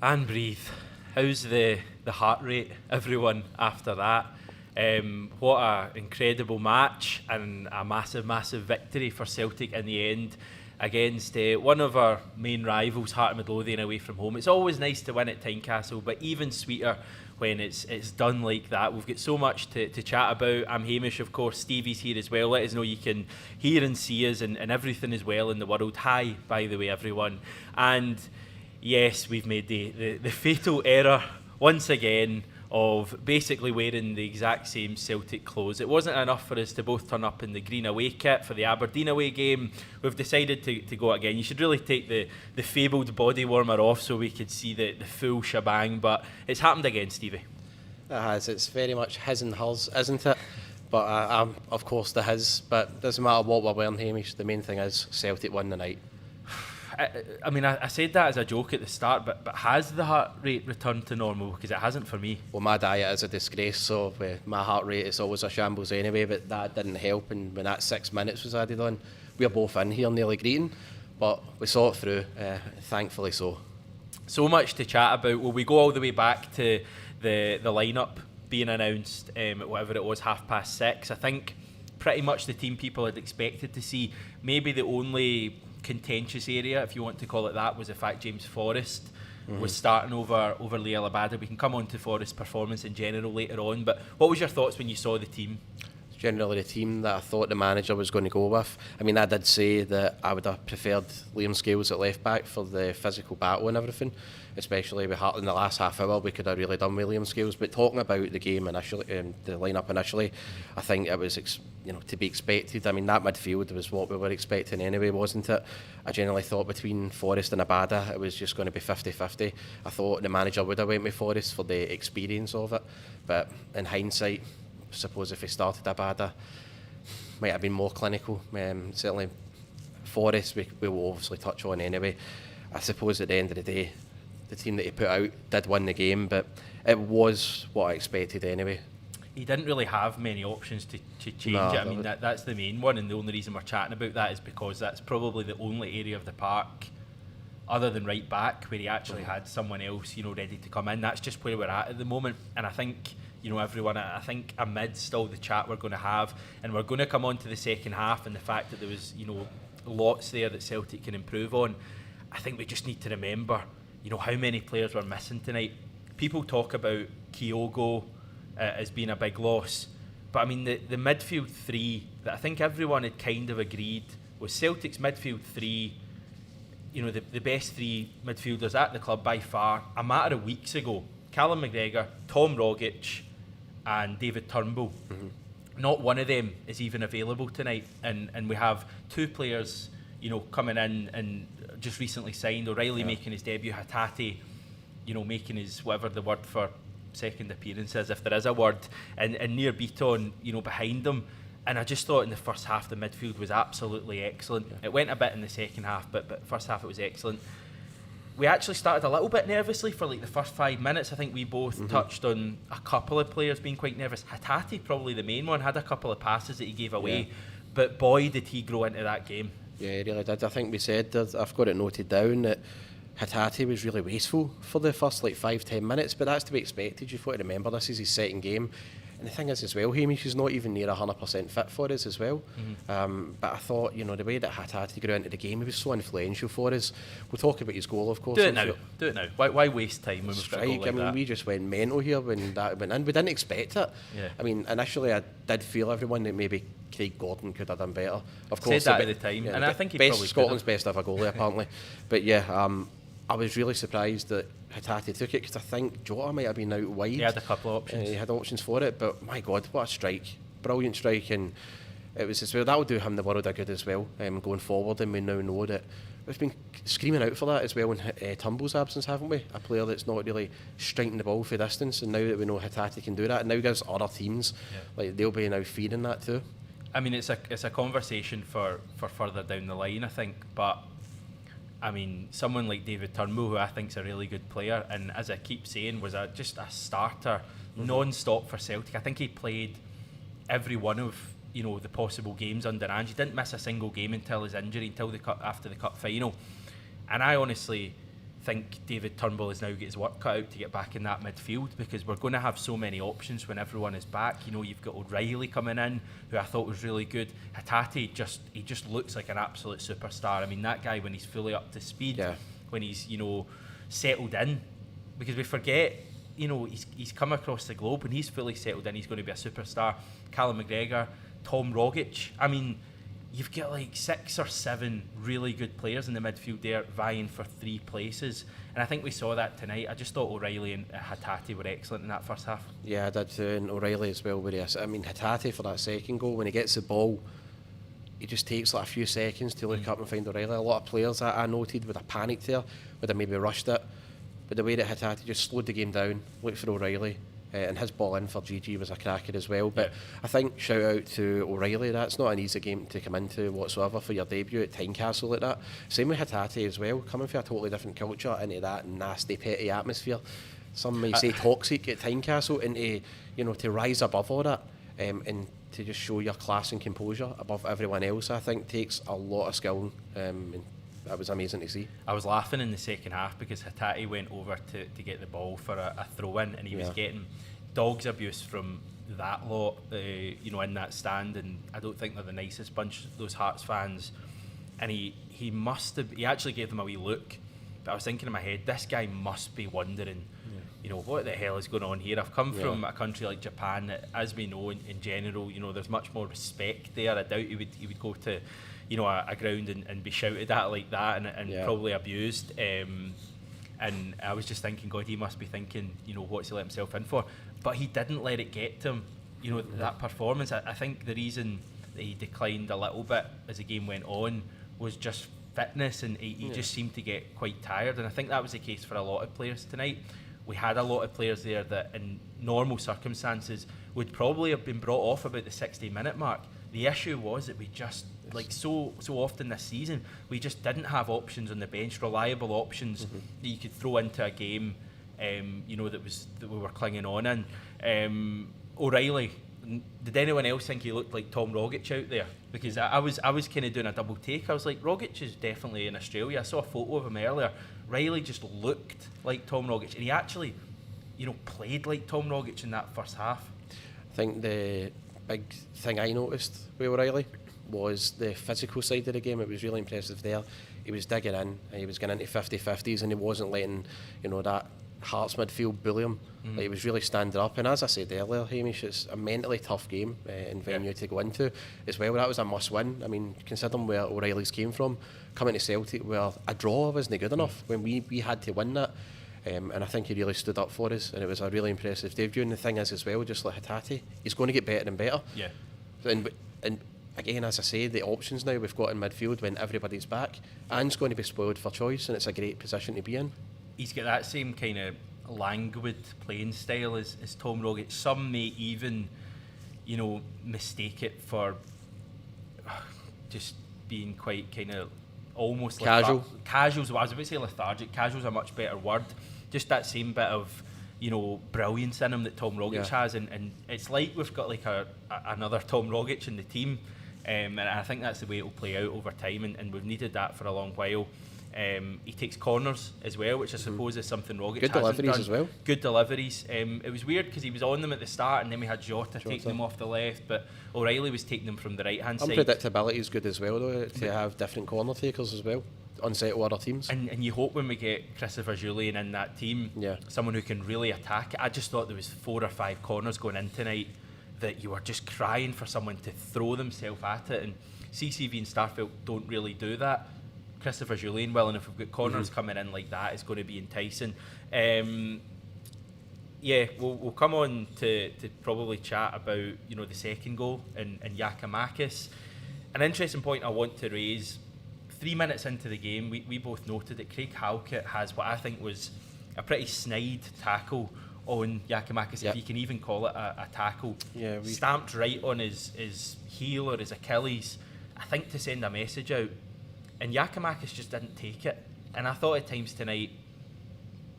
And breathe. How's the heart rate, everyone, after that? What an incredible match and a massive victory for Celtic in the end against one of our main rivals, Heart of Midlothian, away from home. It's always nice to win at Tynecastle, but even sweeter when it's done like that. We've got so much to chat about. I'm Hamish, of course. Stevie's here as well. Let us know you can hear and see us and everything as well in the world. Hi, by the way, everyone. And yes, we've made the fatal error once again of basically wearing the exact same Celtic clothes. It wasn't enough for us to both turn up in the green away kit for the Aberdeen away game. We've decided to go again. You should really take the fabled body warmer off so we could see the full shebang, but it's happened again, Stevie. It has. It's very much his and hers, isn't it? But I'm, of course, the his. But it doesn't matter what we're wearing, Hamish. The main thing is Celtic won the night. I mean, I said that as a joke at the start, but has the heart rate returned to normal? Because it hasn't for me. Well, my diet is a disgrace, so my heart rate is always a shambles anyway, but that didn't help, and when that 6 minutes was added on, we were both in here nearly greeting, but we saw it through, thankfully so. So much to chat about. Will we go all the way back to the lineup being announced at whatever it was, 6:30? I think pretty much the team people had expected to see. Maybe the only contentious area, if you want to call it that, was the fact James Forrest was starting over Liel Abada. We can come on to Forrest's performance in general later on, but what was your thoughts when you saw the team? Generally the team that I thought the manager was going to go with. I mean, I did say that I would have preferred Liam Scales at left back for the physical battle and everything, especially with Hart in the last half hour. We could have really done with Liam Scales, but talking about the game initially, the lineup initially, I think it was to be expected. I mean, that midfield was what we were expecting anyway, wasn't it? I generally thought between Forrest and Abada it was just going to be 50-50. I thought the manager would have went with Forrest for the experience of it, but in hindsight, I suppose if he started Abada, might have been more clinical. Certainly Forrest we will obviously touch on anyway. I suppose at the end of the day, the team that he put out did win the game, but it was what I expected anyway. He didn't really have many options to change it. I mean, that's the main one, and the only reason we're chatting about that is because that's probably the only area of the park other than right back where he actually had someone else, ready to come in. That's just where we're at the moment, and I think everyone, I think amidst all the chat we're going to have, and we're going to come on to the second half and the fact that there was, lots there that Celtic can improve on, I think we just need to remember, how many players were missing tonight. People talk about Kyogo as being a big loss, but I mean, the midfield three that I think everyone had kind of agreed was Celtic's midfield three, the best three midfielders at the club by far. A matter of weeks ago, Callum McGregor, Tom Rogic and David Turnbull. Not one of them is even available tonight, and we have two players coming in and just recently signed. O'Reilly making his debut, Hatate making his, whatever the word for second appearance is, if there is a word, and near Beaton behind them. And I just thought in the first half the midfield was absolutely excellent. It went a bit in the second half, but first half it was excellent. We actually started a little bit nervously for the first 5 minutes. I think we both touched on a couple of players being quite nervous. Hatate, probably the main one, had a couple of passes that he gave away, but boy did he grow into that game. Yeah, he really did. I think we said, I've got it noted down, that Hatate was really wasteful for the first 5-10 minutes, but that's to be expected. You've got to remember this is his second game. And the thing is as well, Hamish is not even near 100% fit for us as well. But I thought, the way that Hatate grew into the game, he was so influential for us. We'll talk about his goal, of course. Do it now. Why waste time when we've got a goal like that? We just went mental here when that went in. We didn't expect it. Yeah. I mean, initially I did feel everyone that maybe Craig Gordon could have done better. Of course, said that at the time, and I think he probably Scotland's best ever goalie apparently. But I was really surprised that Hatate took it, because I think Jota might have been out wide. He had a couple of options. He had options for it, but my God, what a strike. Brilliant strike, and it was as well, that will do him the world of good as well, going forward, and we now know that we've been screaming out for that as well in Turnbull's absence, haven't we? A player that's not really striking the ball for distance, and now that we know Hatate can do that, and now gives other teams, they'll be now feeding that too. I mean, it's a conversation for further down the line, I think, but I mean, someone like David Turnbull, who I think is a really good player, and as I keep saying, was just a starter non-stop for Celtic. I think he played every one of the possible games under Ange. He didn't miss a single game until his injury, after the cup final. And I honestly think David Turnbull has now got his work cut out to get back in that midfield, because we're going to have so many options when everyone is back. You know, you've got O'Reilly coming in, who I thought was really good. Hatate just looks like an absolute superstar. I mean, that guy, when he's fully up to speed, when he's, you know, settled in, because we forget, you know, he's come across the globe. When he's fully settled in, he's going to be a superstar. Callum McGregor, Tom Rogic. I mean, you've got like 6 or 7 really good players in the midfield there vying for 3 places. And I think we saw that tonight. I just thought O'Reilly and Hatate were excellent in that first half. Yeah, I did too, and O'Reilly as well. I mean, Hatate for that second goal, when he gets the ball, he just takes like a few seconds to look up and find O'Reilly. A lot of players that I noted would have panicked there, would have maybe rushed it. But the way that Hatate just slowed the game down, looked for O'Reilly, and his ball in for GG was a cracker as well. But I think shout out to O'Reilly, that's not an easy game to come into whatsoever for your debut at Tynecastle like that. Same with Hatate as well, coming from a totally different culture into that nasty, petty atmosphere. Some might say toxic at Tynecastle, and to rise above all that and to just show your class and composure above everyone else, I think takes a lot of skill. And that was amazing to see. I was laughing in the second half because Hatate went over to get the ball for a throw-in, and he was getting dog's abuse from that lot, in that stand, and I don't think they're the nicest bunch, those Hearts fans. And he actually gave them a wee look, but I was thinking in my head, this guy must be wondering, what the hell is going on here? I've come from a country like Japan that, as we know, in general, there's much more respect there. I doubt he would go to a ground and be shouted at like that and probably abused. And I was just thinking, God, he must be thinking, what's he let himself in for? But he didn't let it get to him, that performance. I think the reason that he declined a little bit as the game went on was just fitness, and he just seemed to get quite tired. And I think that was the case for a lot of players tonight. We had a lot of players there that in normal circumstances would probably have been brought off about the 60-minute mark. The issue was that we just, like so often this season, we just didn't have options on the bench, reliable options that you could throw into a game, that we were clinging on in. O'Reilly, did anyone else think he looked like Tom Rogic out there? Because I was kind of doing a double take. I was like, Rogic is definitely in Australia. I saw a photo of him earlier. Riley just looked like Tom Rogic, and he actually, played like Tom Rogic in that first half. I think the big thing I noticed with O'Reilly was the physical side of the game. It was really impressive there. He was digging in, he was getting into 50-50s, and he wasn't letting that Hearts midfield bully him. Like, he was really standing up. And as I said earlier, Hamish, it's a mentally tough game in venue to go into as well. That was a must win. I mean, considering where O'Reilly's came from, coming to Celtic where a draw wasn't good enough when we had to win that. And I think he really stood up for us, and it was a really impressive debut. And the thing is as well, just like Hatate, he's going to get better and better. Yeah. And again, as I say, the options now we've got in midfield when everybody's back, Anne's going to be spoiled for choice, and it's a great position to be in. He's got that same kind of languid playing style as Tom Rogic. Some may even, mistake it for just being quite kind of almost casual. Casual's, I was about to say lethargic. Casual's a much better word. Just that same bit of, brilliance in him that Tom Rogic has, and it's like we've got like another Tom Rogic in the team, and I think that's the way it'll play out over time, and we've needed that for a long while. He takes corners as well, which I suppose is something Rogic good hasn't deliveries done. As well. Good deliveries. It was weird because he was on them at the start, and then we had Jota taking them off the left, but O'Reilly was taking them from the right hand side. Unpredictability is good as well, though, to have different corner takers as well, unsettle other teams. And you hope when we get Christopher Julian in that team, someone who can really attack it. I just thought there was 4 or 5 corners going in tonight that you were just crying for someone to throw themselves at it, and CCV and Starfield don't really do that. Christopher Julian will, and if we've got corners coming in like that, it's going to be enticing. We'll come on to probably chat about the second goal and Giakoumakis. An interesting point I want to raise: 3 minutes into the game, we both noted that Craig Halkett has what I think was a pretty snide tackle on Giakoumakis, if you can even call it a tackle, stamped right on his heel or his Achilles, I think to send a message out. And Giakoumakis just didn't take it. And I thought at times tonight,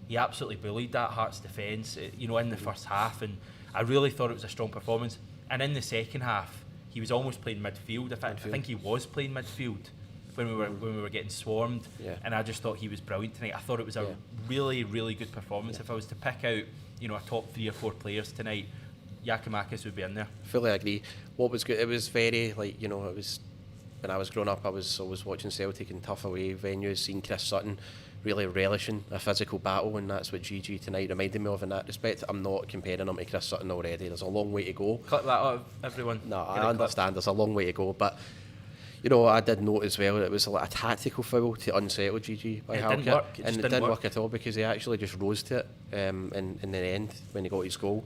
he absolutely bullied that Hearts defence, in the first half. And I really thought it was a strong performance. And in the second half, he was almost playing midfield. I think he was playing midfield. when we were getting swarmed, and I just thought he was brilliant tonight. I thought it was a really, really good performance. If I was to pick out, a top 3 or 4 players tonight, Giakoumakis would be in there. Fully agree. What was good, it was very, it was, when I was growing up, I was always watching Celtic in tough away venues, seeing Chris Sutton really relishing a physical battle, and that's what GG tonight reminded me of in that respect. I'm not comparing him to Chris Sutton already. There's a long way to go. Clip that out, everyone. No, I understand. There's a long way to go, but I did note as well that it was like a tactical foul to unsettle GG by Hatate, and it didn't work at all because he actually just rose to it in the end when he got his goal.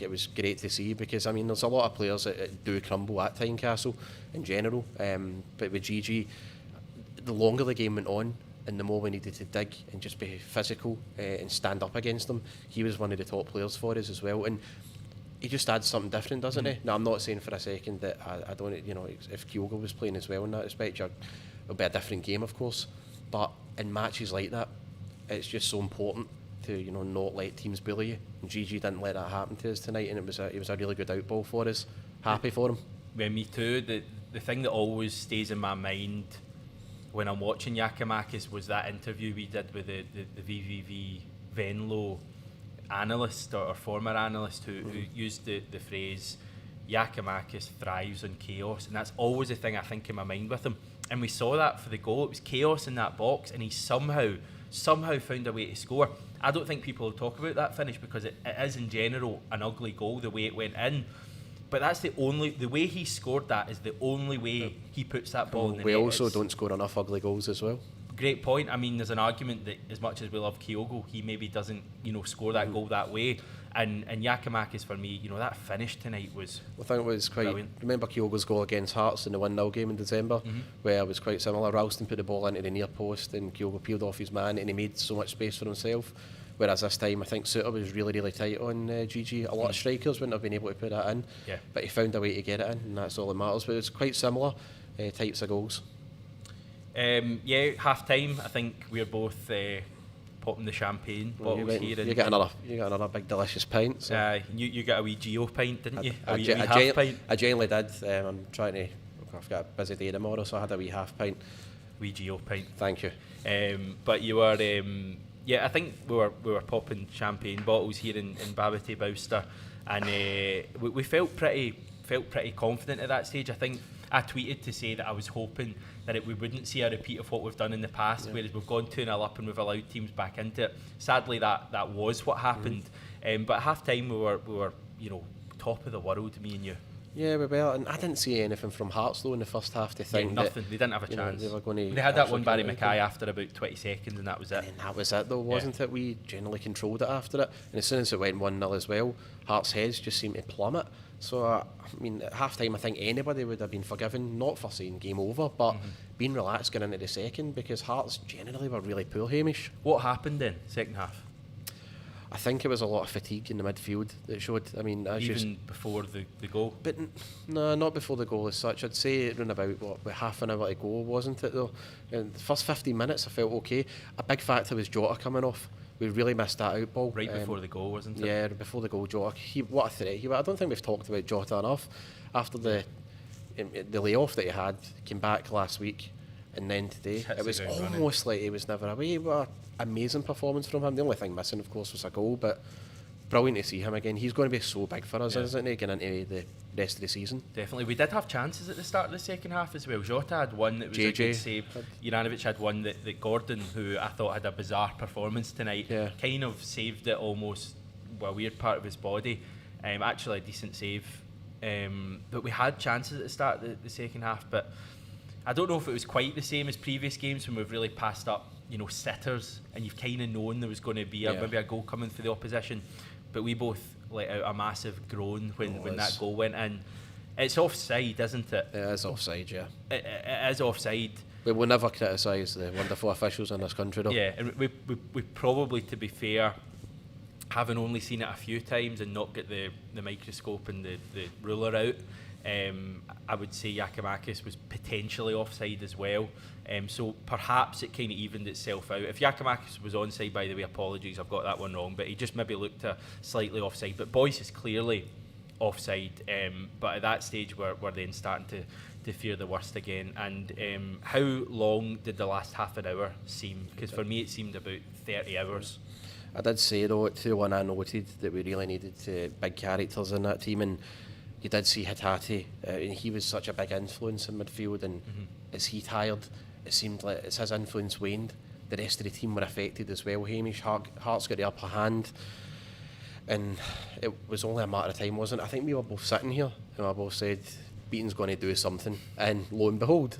It was great to see because there's a lot of players that do crumble at Tynecastle in general, but with GG, the longer the game went on and the more we needed to dig and just be physical and stand up against them, he was one of the top players for us as well, and he just adds something different, doesn't he? Now, I'm not saying for a second that I don't, if Kyogo was playing as well in that respect, it'll be a different game, of course, but in matches like that, it's just so important to not let teams bully you. And GG didn't let that happen to us tonight, and it was a really good outball for us. Happy for him. Yeah, me too. The thing that always stays in my mind when I'm watching Giakoumakis was that interview we did with the VVV Venlo analyst or former analyst who used the phrase Giakoumakis thrives on chaos, and that's always the thing I think in my mind with him. And we saw that for the goal. It was chaos in that box, and he somehow found a way to score. I don't think people will talk about that finish because it is in general an ugly goal the way it went in, but that's the way he scored that is the only way he puts that ball in the net. We also don't score enough ugly goals as well. Great point. There's an argument that as much as we love Kyogo, he maybe doesn't score that goal that way, and Giakoumakis for me, that finish tonight was I think it was quite brilliant. Remember Kyogo's goal against Hearts in the 1-0 game in December, where it was quite similar. Ralston put the ball into the near post and Kyogo peeled off his man and he made so much space for himself, whereas this time I think Suter was really, really tight on GG. A lot of strikers wouldn't have been able to put that in, but he found a way to get it in, and that's all that matters. But it's quite similar types of goals. Half time. I think we're both popping the champagne bottles here. You got another big delicious pint. So. You got a wee Geo pint, didn't you? I genuinely did. I'm trying to. I've got a busy day tomorrow, so I had a wee half pint. Wee Geo pint. Thank you. But you were. I think we were popping champagne bottles here in Hatate Bowster, and we felt pretty confident at that stage. I think I tweeted to say that I was hoping that we wouldn't see a repeat of what we've done in the past, whereas we've gone 2-0 up and we've allowed teams back into it. Sadly, that was what happened. But at half time we were top of the world, me and you. Yeah, we were, and I didn't see anything from Hearts though in the first half to think nothing. They didn't have a chance. They had that one Barry Mackay after about 20 seconds, and that was it. And that was it though, wasn't it? We generally controlled it after it, and as soon as it went 1-0 as well, Hearts' heads just seemed to plummet. So at half time I think anybody would have been forgiven, not for saying game over, but being relaxed going into the second, because Hearts generally were really poor, Hamish. What happened then, second half? I think it was a lot of fatigue in the midfield that showed. Even before the goal? But no, not before the goal as such. I'd say around about with half an hour to go, wasn't it though? In the first 15 minutes I felt okay. A big factor was Jota coming off. We really missed that out ball. Right before the goal, wasn't it? Yeah, before the goal, Jota. What a threat. I don't think we've talked about Jota enough. After the layoff that he had, came back last week, and then today, it was almost like he was never away. What an amazing performance from him. The only thing missing, of course, was a goal, but brilliant to see him again. He's going to be so big for us, isn't he, getting into the rest of the season? Definitely. We did have chances at the start of the second half as well. Jota had one that was a good save. Juranovic had one that Gordon, who I thought had a bizarre performance tonight, kind of saved it almost a weird part of his body. Actually a decent save. But we had chances at the start of the second half, but I don't know if it was quite the same as previous games when we've really passed up, sitters, and you've kind of known there was going to be maybe a goal coming for the opposition. But we both let out a massive groan when that goal went in. It's offside, isn't it? It is offside, yeah. It is offside. We will never criticise the wonderful officials in this country, though. Yeah, and we probably, to be fair, having only seen it a few times and not get the microscope and the ruler out, I would say Giakoumakis was potentially offside as well. So perhaps it kind of evened itself out. If Giakoumakis was onside, by the way, apologies, I've got that one wrong, but he just maybe looked slightly offside. But Boyce is clearly offside, but at that stage we're then starting to fear the worst again. And how long did the last half an hour seem? Because for me it seemed about 30 hours. I did say though at 2-1 I noted that we really needed big characters in that team, and you did see Hatate, and he was such a big influence in midfield, and as he tired, it seemed like as his influence waned, the rest of the team were affected as well. Hamish, Hart's got the upper hand, and it was only a matter of time, wasn't it? I think we were both sitting here and we both said Beaton's going to do something, and lo and behold.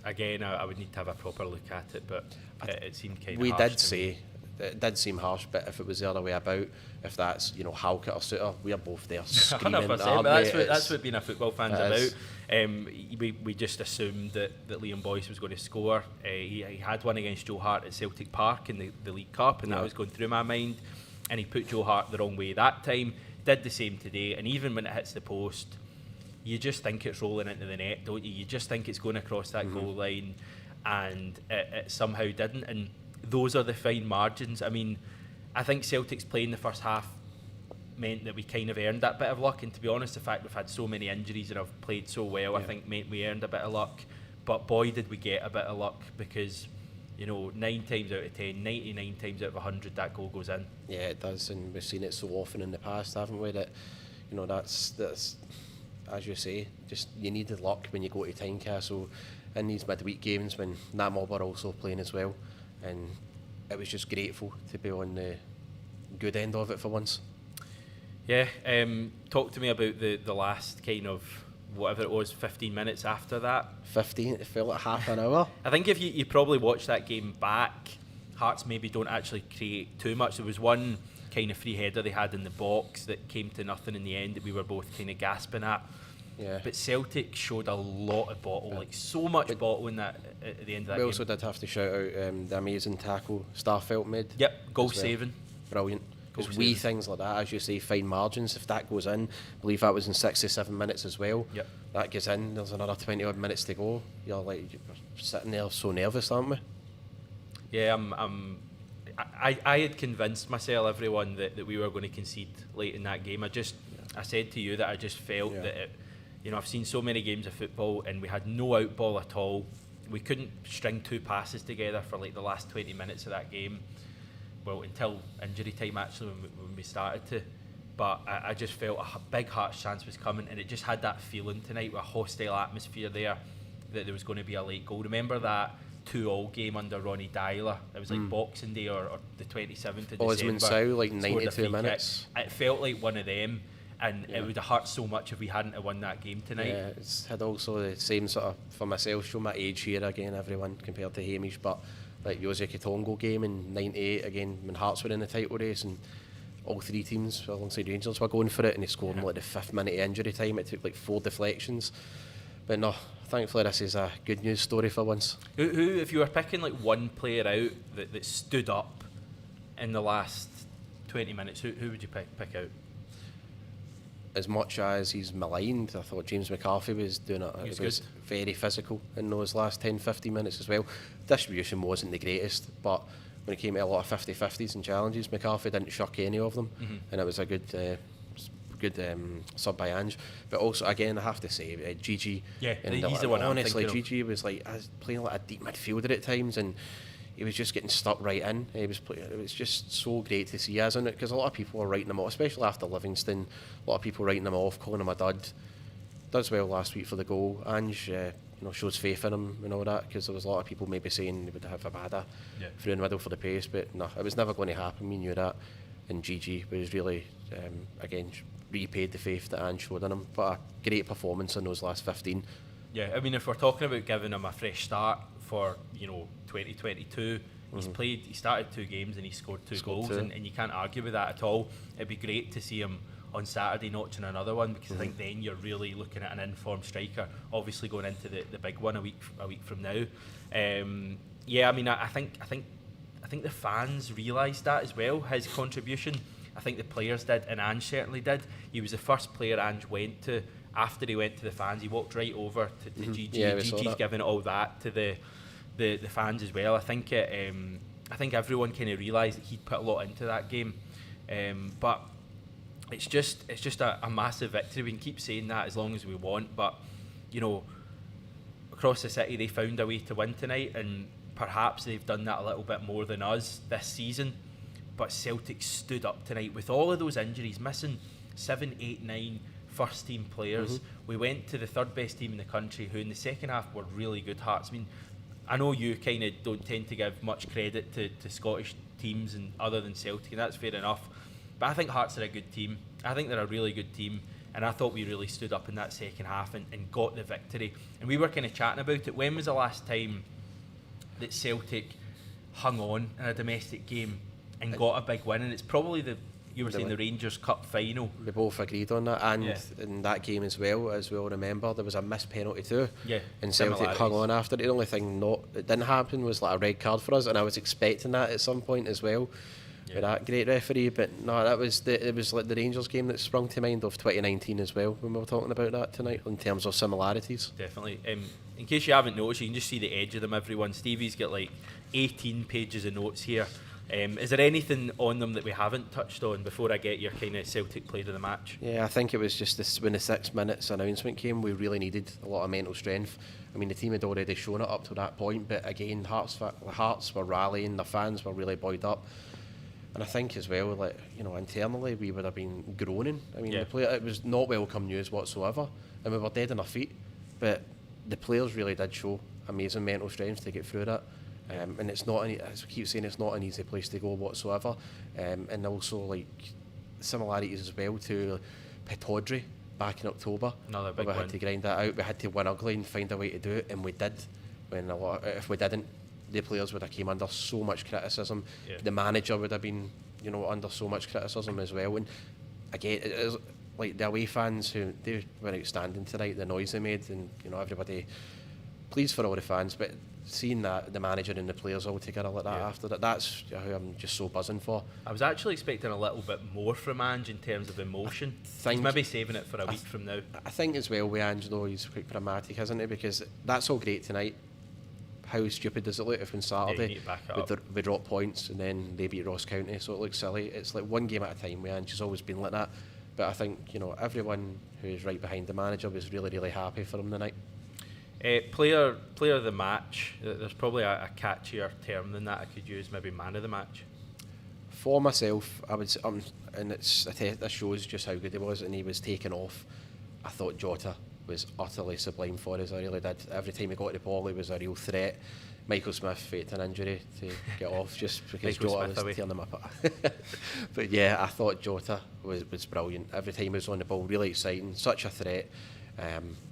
I would need to have a proper look at it, but it seemed kind of we harsh did say it did seem harsh, but if it was the other way about, if that's Halkett or Suter, we're both there screaming. 100%, that's what being a football fan's about. We just assumed that Liam Boyce was going to score. He had one against Joe Hart at Celtic Park in the League Cup, and that was going through my mind, and he put Joe Hart the wrong way that time, did the same today, and even when it hits the post, you just think it's rolling into the net, don't you? You just think it's going across that goal line, and it somehow didn't. And those are the fine margins. I mean, I think Celtic's playing the first half meant that we kind of earned that bit of luck, and to be honest, the fact we've had so many injuries and have played so well, I think meant we earned a bit of luck. But boy, did we get a bit of luck, because 9 times out of 10, 99 times out of 100, that goal goes in. Yeah, it does, and we've seen it so often in the past, haven't we? That that's as you say, just you needed luck when you go to Tynecastle in these midweek games when that mob are also playing as well, and it was just grateful to be on the good end of it for once. Yeah, talk to me about the last kind of whatever it was, 15 minutes after that. 15, it felt like half an hour. I think if you probably watch that game back, Hearts maybe don't actually create too much. There was one kind of free header they had in the box that came to nothing in the end that we were both kind of gasping at. Yeah. But Celtic showed a lot of bottle, like so much bottle in that at the end of that game. We also did have to shout out the amazing tackle Starfelt made. Yep, goal saving. Brilliant. Because wee things like that, as you say, fine margins. If that goes in, I believe that was in 67 minutes as well. Yep. That goes in, there's another 20 odd minutes to go. You're sitting there so nervous, aren't we? Yeah, I had convinced everyone that we were going to concede late in that game. I said to you that I just felt that I've seen so many games of football and we had no out ball at all. We couldn't string 2 passes together for like the last 20 minutes of that game. Well, until injury time actually when we started to. But I just felt a big Hearts chance was coming, and it just had that feeling tonight with a hostile atmosphere there that there was going to be a late goal. Remember that 2-2 game under Ronnie Dyler? It was like Boxing Day or the 27th of Osman December. Sow, like 92 minutes. It felt like one of them, and it would have hurt so much if we hadn't have won that game tonight. Yeah, it's had also the same sort of, for myself, show my age here again, everyone compared to Hamish, but like Jose Kitongo game in 98 again when Hearts were in the title race, and all 3 teams alongside Rangers were going for it, and he scored in like the 5th minute of injury time. It took like 4 deflections, but no, thankfully this is a good news story for once. Who if you were picking like one player out that stood up in the last 20 minutes, who would you pick out? As much as he's maligned, I thought James McCarthy was doing it. It was very physical in those last 10-15 minutes as well. Distribution wasn't the greatest, but when it came to a lot of 50-50s and challenges, McCarthy didn't shuck any of them, and it was a good sub by Ange. But also, again, I have to say, Gigi. Yeah, he's the one. Honestly, Gigi was like playing like a deep midfielder at times, and he was just getting stuck right in. It was just so great to see, isn't it? Because a lot of people are writing him off, especially after Livingston. A lot of people writing him off, calling him a dud. Does well last week for the goal. Ange, shows faith in him and all that, because there was a lot of people maybe saying he would have a bada through in the middle for the pace, but no, it was never going to happen. We knew that, and Gigi was really, again, repaid the faith that Ange showed in him. But a great performance in those last 15. Yeah, I mean, if we're talking about giving him a fresh start for 2022, he started 2 games and he scored 2 goals, and you can't argue with that at all. It'd be great to see him on Saturday notching another one, because I think then you're really looking at an informed striker, obviously going into the big one a week from now. I mean, I think the fans realised that as well, his contribution. I think the players did, and Ange certainly did. He was the first player Ange went to after he went to the fans. He walked right over to Gigi. Gigi's giving all that to the fans as well. I think everyone kind of realised that he'd put a lot into that game, but it's just a massive victory. We can keep saying that as long as we want, but across the city they found a way to win tonight, and perhaps they've done that a little bit more than us this season. But Celtic stood up tonight with all of those injuries, missing 7, 8, 9 first team players. We went to the third best team in the country, who in the second half were really good. Hearts. I mean, I know you kind of don't tend to give much credit to Scottish teams and other than Celtic, and that's fair enough. But I think Hearts are a good team. I think they're a really good team, and I thought we really stood up in that second half and got the victory. And we were kind of chatting about it. When was the last time that Celtic hung on in a domestic game and got a big win? And it's probably the Rangers Cup final. We both agreed on that, and in that game as well, as we all remember, there was a missed penalty too. Yeah, and Celtic hung on after. The only thing that didn't happen was like a red card for us, and I was expecting that at some point as well. With that great referee, but no, it was like the Rangers game that sprung to mind of 2019 as well when we were talking about that tonight in terms of similarities. Definitely. In case you haven't noticed, you can just see the edge of them, everyone. Stevie's got like 18 pages of notes here. Is there anything on them that we haven't touched on before I get your kind of Celtic player of the match? Yeah, I think it was just this, when the 6 minutes announcement came, we really needed a lot of mental strength. I mean, the team had already shown it up to that point, but again, the Hearts were rallying, the fans were really buoyed up. And I think as well, like, internally we would have been groaning. I mean, it was not welcome news whatsoever, and we were dead on our feet. But the players really did show amazing mental strength to get through that. And it's not, as we keep saying, it's not an easy place to go whatsoever. And also, like, similarities as well to Pittodrie back in October. Another big win. We had to grind that out. We had to win ugly and find a way to do it, and we did. If we didn't, the players would have came under so much criticism. The manager would have been, under so much criticism as well. And again, it is like the away fans they were outstanding tonight. The noise they made, and everybody pleased for all the fans. But seeing that the manager and the players all together like that after that's who I'm just so buzzing for. I was actually expecting a little bit more from Ange in terms of emotion. He's maybe saving it for a week from now. I think as well with Ange, though, he's quite pragmatic, isn't he? Because that's all great tonight. How stupid does it look if on Saturday we drop points and then they beat Ross County? So it looks silly. It's like one game at a time. Ange has always been like that. But I think everyone who's right behind the manager was really, really happy for him tonight. Player of the match. There's probably a catchier term than that I could use. Maybe man of the match. For myself, I would say, and that shows just how good he was, and he was taken off. I thought Jota was utterly sublime for us. I really did. Every time he got the ball, he was a real threat. Michael Smith faked an injury to get off just because Jota was tearing him apart. But yeah, I thought Jota was brilliant. Every time he was on the ball, really exciting, such a threat.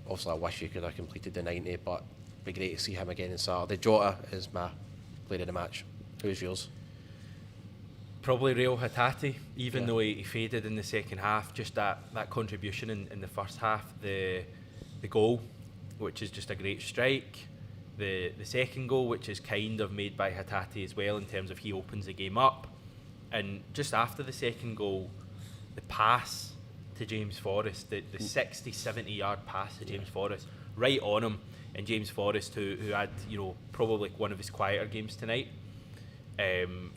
Obviously I wish he could have completed the 90, but it'd be great to see him again on Saturday. Jota is my player of the match. Who's yours? Probably Real Hatate, even though he faded in the second half. Just that contribution in the first half, the goal, which is just a great strike, the second goal, which is kind of made by Hatate as well in terms of he opens the game up, and just after the second goal, the pass to James Forrest, the 60-70 yard pass to James Forrest, right on him, and James Forrest, who had probably one of his quieter games tonight,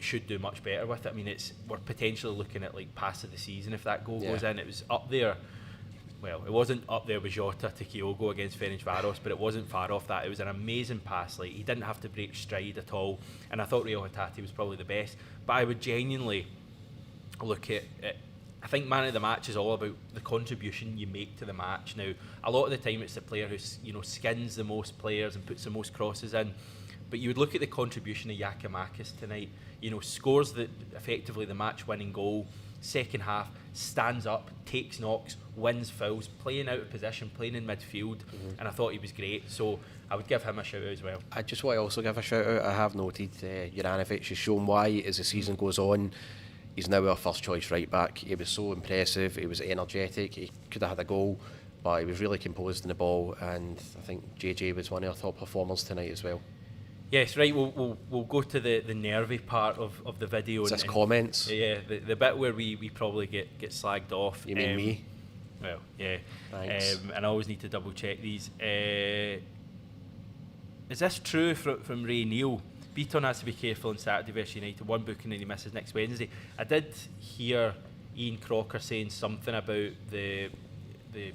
should do much better with it. I mean, we're potentially looking at like pass of the season if that goal goes in. It was up there. Well, it wasn't up there with Jota to Kyogo against Ferencvaros, but it wasn't far off that. It was an amazing pass. Like, he didn't have to break stride at all, and I thought Real Hatate was probably the best. But I would genuinely look at it. I think man of the match is all about the contribution you make to the match. Now, a lot of the time it's the player who skins the most players and puts the most crosses in. But you would look at the contribution of Giakoumakis tonight. Scores effectively the match-winning goal. Second half, stands up, takes knocks, wins fouls, playing out of position, playing in midfield, and I thought he was great. So I would give him a shout out as well. I just want to also give a shout out. I have noted Juranovic has shown why as the season goes on. He's now our first choice right back. He was so impressive. He was energetic. He could have had a goal, but he was really composed in the ball. And I think JJ was one of our top performers tonight as well. Yes, right. We'll go to the nervy part of the video. It's comments. Yeah, the bit where we probably get slagged off. You mean me? Well, yeah. Thanks. And I always need to double check these. Is this true from Ray Neal? Beaton has to be careful on Saturday versus United. One booking and he misses next Wednesday. I did hear Ian Crocker saying something about the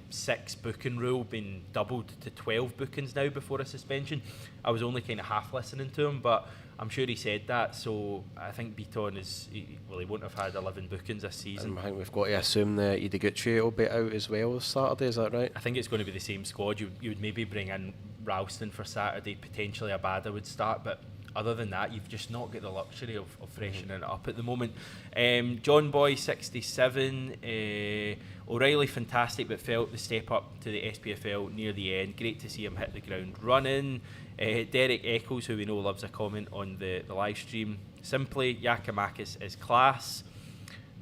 6 booking rule being doubled to 12 bookings now before a suspension. I was only kind of half listening to him, but I'm sure he said that, so I think Beaton he won't have had 11 bookings this season. I think we've got to assume that Giakoumakis will be out as well Saturday, is that right? I think it's going to be the same squad. You would maybe bring in Ralston for Saturday, potentially Abada would start, but other than that, you've just not got the luxury of freshening it up at the moment. John Boy, 67. O'Reilly, fantastic, but felt the step up to the SPFL near the end. Great to see him hit the ground running. Derek Eccles, who we know loves a comment on the live stream. Simply, Giakoumakis is class.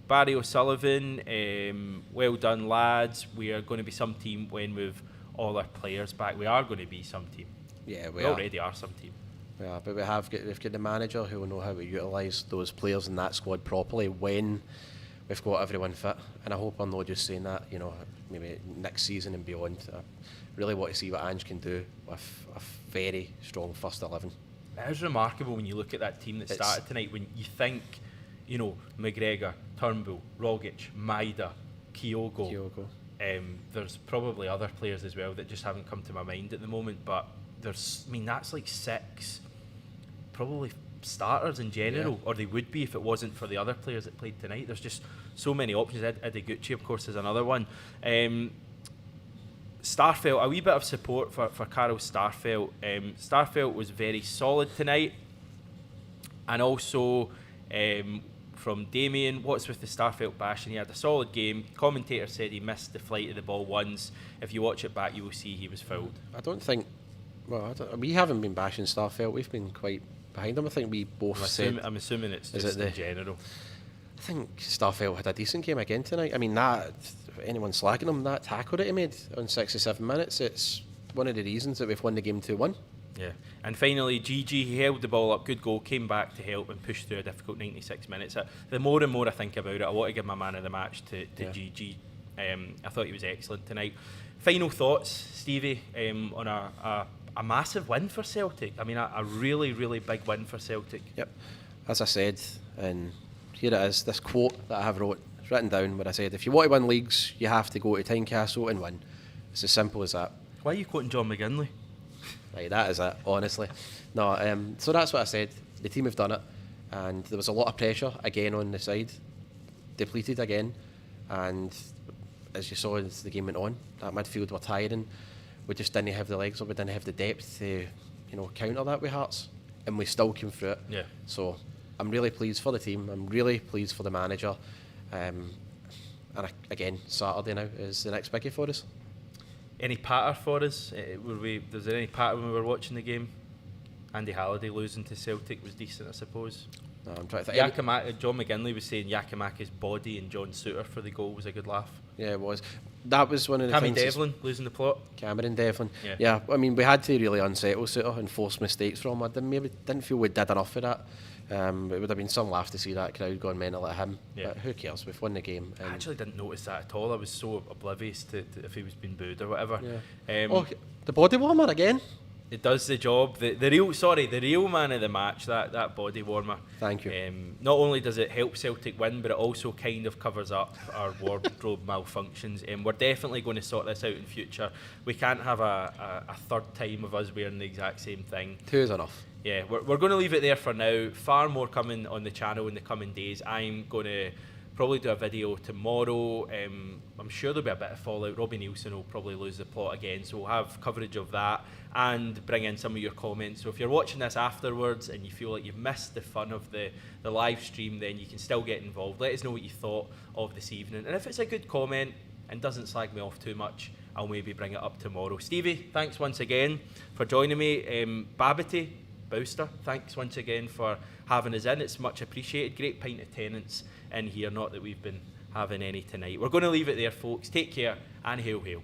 Barry O'Sullivan, well done, lads. We are going to be some team when we've all our players back. We are going to be some team. Yeah, we already are some team. Yeah, but we've got the manager who will know how to utilise those players in that squad properly when we've got everyone fit. And I hope I'm not just saying that, maybe next season and beyond. I really want to see what Ange can do with a very strong first 11. It is remarkable when you look at that team that started tonight, when you think, McGregor, Turnbull, Rogic, Maida, Kyogo. There's probably other players as well that just haven't come to my mind at the moment, but that's like 6 probably starters in general, or they would be if it wasn't for the other players that played tonight. There's just so many options. Ideguchi, of course, is another one. Starfelt, a wee bit of support for Carol Starfelt. Starfelt was very solid tonight, and also from Damien, what's with the Starfelt bashing? He had a solid game. Commentator said he missed the flight of the ball once. If you watch it back, you will see he was fouled. We haven't been bashing Starfelt. We've been quite behind him. I think we both I'm assuming it's just in general. I think Starfelt had a decent game again tonight. I mean, anyone slagging him, that tackle that he made on 67 minutes, it's one of the reasons that we've won the game 2-1. Yeah, and finally, GG, he held the ball up, good goal, came back to help and pushed through a difficult 96 minutes. The more and more I think about it, I want to give my man of the match to GG. I thought he was excellent tonight. Final thoughts, Stevie, on a massive win for Celtic. I mean, a really, really big win for Celtic. Yep. As I said, and here it is, this quote that I have written down where I said, if you want to win leagues, you have to go to Tynecastle and win. It's as simple as that. Why are you quoting John McGinley? Right, that is it, honestly. No, so that's what I said. The team have done it, and there was a lot of pressure again on the side. Depleted again, and as you saw as the game went on, that midfield were tiring. We just didn't have the legs, or we didn't have the depth to, counter that with Hearts, and we still came through it. Yeah. So I'm really pleased for the team. I'm really pleased for the manager. And again, Saturday now is the next biggie for us. Any patter for us? Was there any patter when we were watching the game? Andy Halliday losing to Celtic was decent, I suppose. No, I'm trying to think. John McGinley was saying Giakoumakis' body and John Suter for the goal was a good laugh. Yeah, it was. That was one of the things. Devlin losing the plot. Cameron Devlin. Yeah, I mean, we had to really unsettle Suter and force mistakes from him. Didn't feel we did enough of that. It would have been some laugh to see that crowd going mental at him. Yeah. But who cares? We've won the game. I actually didn't notice that at all. I was so oblivious to if he was being booed or whatever. Yeah. The body warmer again. It does the job. The real man of the match, that body warmer. Thank you. Not only does it help Celtic win, but it also kind of covers up our wardrobe malfunctions. We're definitely going to sort this out in future. We can't have a third time of us wearing the exact same thing. 2 is enough. Yeah, we're going to leave it there for now. Far more coming on the channel in the coming days. I'm going to probably do a video tomorrow. I'm sure there'll be a bit of fallout. Robbie Nielsen will probably lose the plot again, so we'll have coverage of that and bring in some of your comments. So if you're watching this afterwards and you feel like you've missed the fun of the live stream, then you can still get involved. Let us know what you thought of this evening. And if it's a good comment and doesn't slag me off too much, I'll maybe bring it up tomorrow. Stevie, thanks once again for joining me. Babity, Bowster, thanks once again for having us in. It's much appreciated. Great pint of tenants in here, not that we've been having any tonight. We're going to leave it there, folks. Take care and hail, hail.